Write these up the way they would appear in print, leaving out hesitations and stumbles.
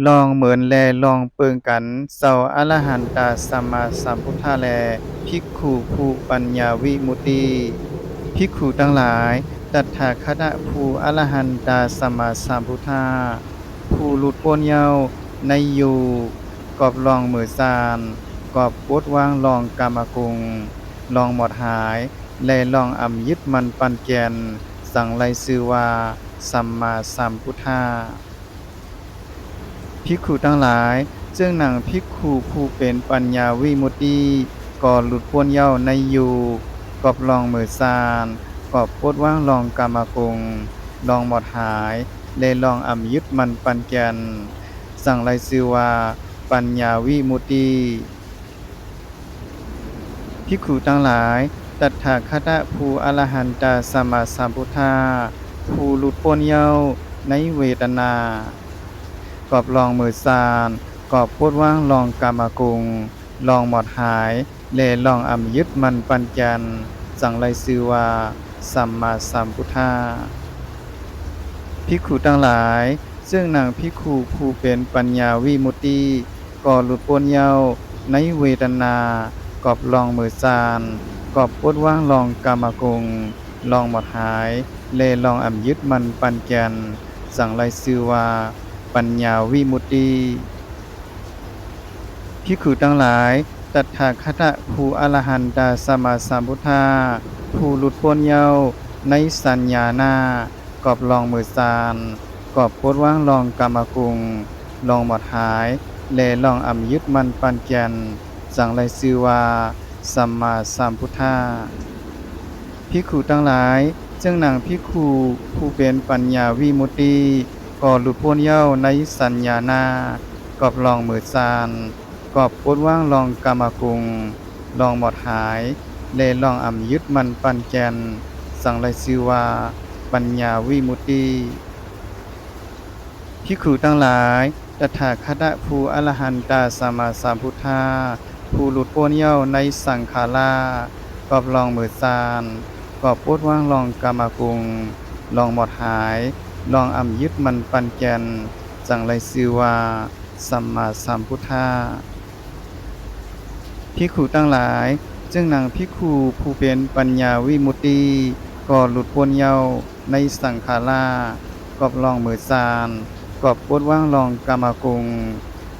ลองเหมือนแลลองเปิงกันเสาอรหันตาสัมมาสัมพุทธาแลภิกขุผู้ปัญญาวิมุตติภิกขุทั้งหลายตัถาคตผู้อรหันตาสัมมาสัมพุทธาผู้หลุดพ้นเย้าในอยู่กอบลองมือซานกอบปดวางลองกามกุงลองหมดหายและลองอำยึดมันปันแกนสั่งไลซื่อว่าสัมมาสัมพุทธาภิกขุทั้งหลายจึงหนังภิกขุผู้เป็นปัญญาวิมุตติก่อหลุดพ้นเย้าในอยู่กอบลองมือซานกอบปดว่างลองกามกุงลองหมดหายและลองอำยึดมันปันแกนสั่งไลซื่อว่าปัญญาวิมุตติภิกขุทั้งหลายตัถาคตผู้อรหันตสัมมาสัมพุทธาผู้หลุดพ้นเย้าในเวทนากอบลองมือซานกอบพูดว่างลองกามกุงลองหมดหายเลลองอำยึดมันปัญจันสั่งไลซื่อว่าสัมมาสัมพุทธาภิกขุทั้งหลายซึ่งนางภิกขุผู้เป็นปัญญาวิมุตติก่อหลุดพ้นเย้าในเวทนากอบลองมือซานกอบพูดว่างลองกามกุงลองหมดหายเลลองอำยึดมันปัญจันสั่งไลซื่อว่าปัญญาวิมุตติภิกขุทั้งหลายตัถาคตผู้อรหันตสัมมาสัมพุทธาผู้หลุดพ้นเย้าในสัญญาณากอบลองมือซานกอบโพดว่างลองกามกุงลองหมดหายแลลองอำยึดมันปันแกนสั่งไลซื่อว่าสัมมาสัมพุทธาภิกขุทั้งหลายจึงนางภิกขุผู้เป็นปัญญาวิมุตติก่อหลุดพ้นเย้าในสัญญาณากอบลองมือซานกอบโพดว่างลองกามกุงลองหมดหายเลลองอำยึดมันปันแกนสั่งไลซื่อว่าปัญญาวิมุตติภิกขุทั้งหลายตถาคตผู้อรหันตสัมมาสัมพุทธาผู้หลุดพ้นเย้าในสังขารากอบลองมือซานกอบโพดว่างลองกามกุงลองหมดหายลองอำยึดมันปันแกนสั่งไลซื่อว่าสัมมาสัมพุทธาภิกขุทั้งหลายจึงนางภิกขุผู้เป็นปัญญาวิมุตติก่อหลุดพ้นเย้าในสังขารากอบลองมือซานกอบปดว่างลองกามกุง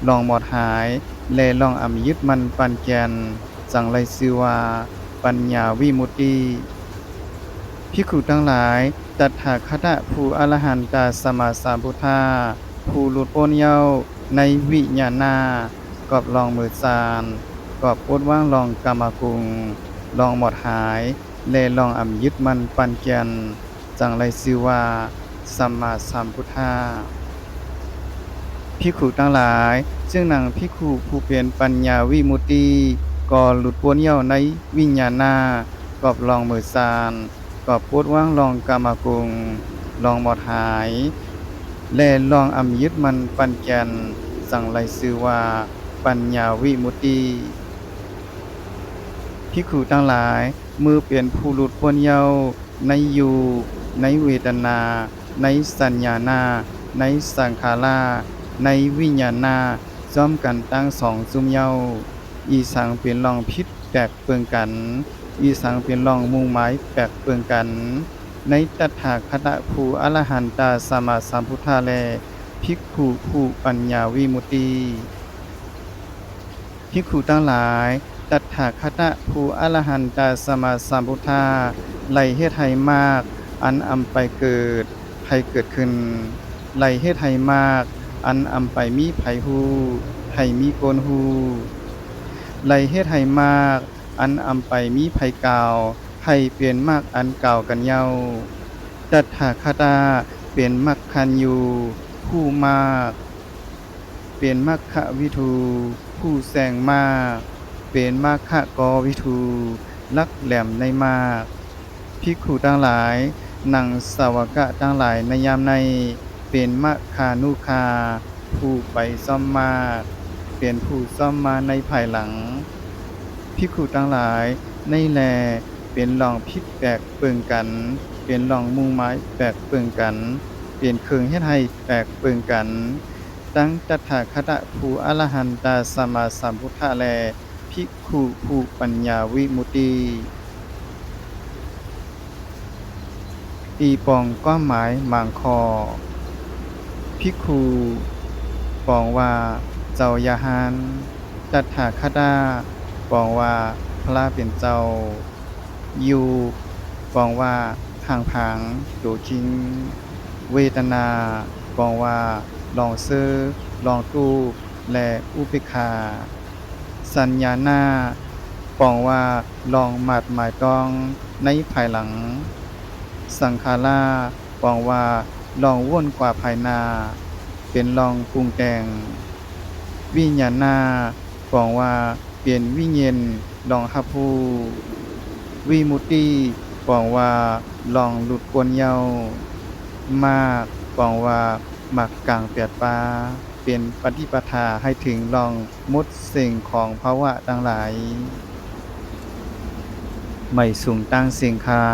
ลองหมดหายและลองอำยึดมันปันแกนสั่งไลซื่อว่าปัญญาวิมุตติภิกขุทั้งหลายตถาคตผู้อรหันตสัมมาสัมพุทธาผู้หลุดพ้นเย้าในวิญญาณกอบลองมือซานกอบปดว่างลองกามกุงลองหมดหายและลองอำยึดมันปันแกนสั่งไลซื่อว่าสัมมาสัมพุทธาภิกขุทั้งหลายซึ่งนางภิกขุผู้เป็นปัญญาวิมุตติก่อหลุดพ้นเย้าในวิญญาณกอบลองมือซานกอบปดว่างลองกามกุงลองหมดหายและลองอำยึดมันปันแกนสั่งไลซื่อว่าปัญญาวิมุตติภิกขุทั้งหลายมือเปลี่ยนผู้หลุดพ้นเย้าในอยู่ในเวทนาในสัญญาณในสังขาราในวิญญาณซ้อมกันตั้งสองซุมเย้าอีสังเป็นรองพิษแตกเปิงกันอีสังเป็นรองมุ่งหมายแตกเปิงกันในตถาคตผู้อรหันตสัมมาสัมพุทธาแลภิกขุผู้ปัญญาวิมุตติภิกขุทั้งหลายตถาคตผู้อรหันตสัมมาสัมพุทธาไล่เฮ็ดให้มากอันอำไปเกิดให้เกิดขึ้นไล่เฮ็ดให้มากอันอำไปมีไผฮู้ให้มีโกนฮู้ไล่เฮ็ดให้มากอันอำไปมีไผกล่าวให้เปลี่ยนมากอันเก่ากันเย้าตถาคตเป็นมักคันอยู่ผู้มากเป็นมัคคะวิทูผู้แสงมากเป็นมัคคะกวิทูลักแหลมในมากภิกขุทั้งหลายนังสาวกะทั้งหลายในยามในเป็นมัคคานุคาผู้ไปซ่อมมากเป็นผู้ซ่อมมาในภายหลังภิกขุทั้งหลายในแลเป็นรองพิษแปลกเปิงกันเป็นรองมุ่งหมายแปลกเปิงกันเป็นเครื่องเฮ็ดให้แปลกเปิงกัน ตั้งตถาคตผู้อรหันตสัมมาสัมพุทธะแลภิกขุผู้ปัญญาวิมุตติตีปองความหมายหมางคอภิกขุปองว่าเจ้าอย่าหันตถาคตปองว่าพระเป็นเจ้าอยู่ปองว่าพังตัวจริงเวทนาปองว่าลองซื้อลองตู้และอุเบกขาสัญญาหน้าปองว่าลองหมัดหมายต้องในภายหลังสังขาราปองว่าลองว่นกว่าภายหน้าเป็นลองปรุงแต่งวิญญาณหน้าปองว่าเปลี่ยนวิญญาณลองรับรู้วิมุตติปองว่าลองหลุดพ้นเยาว์มากปองว่ามักกลางเปียดปาเป็นปฏิปทาให้ถึงลองหมดสิ่งของภาวะทั้งหลายไม่สูงตั้งสิ่งค่า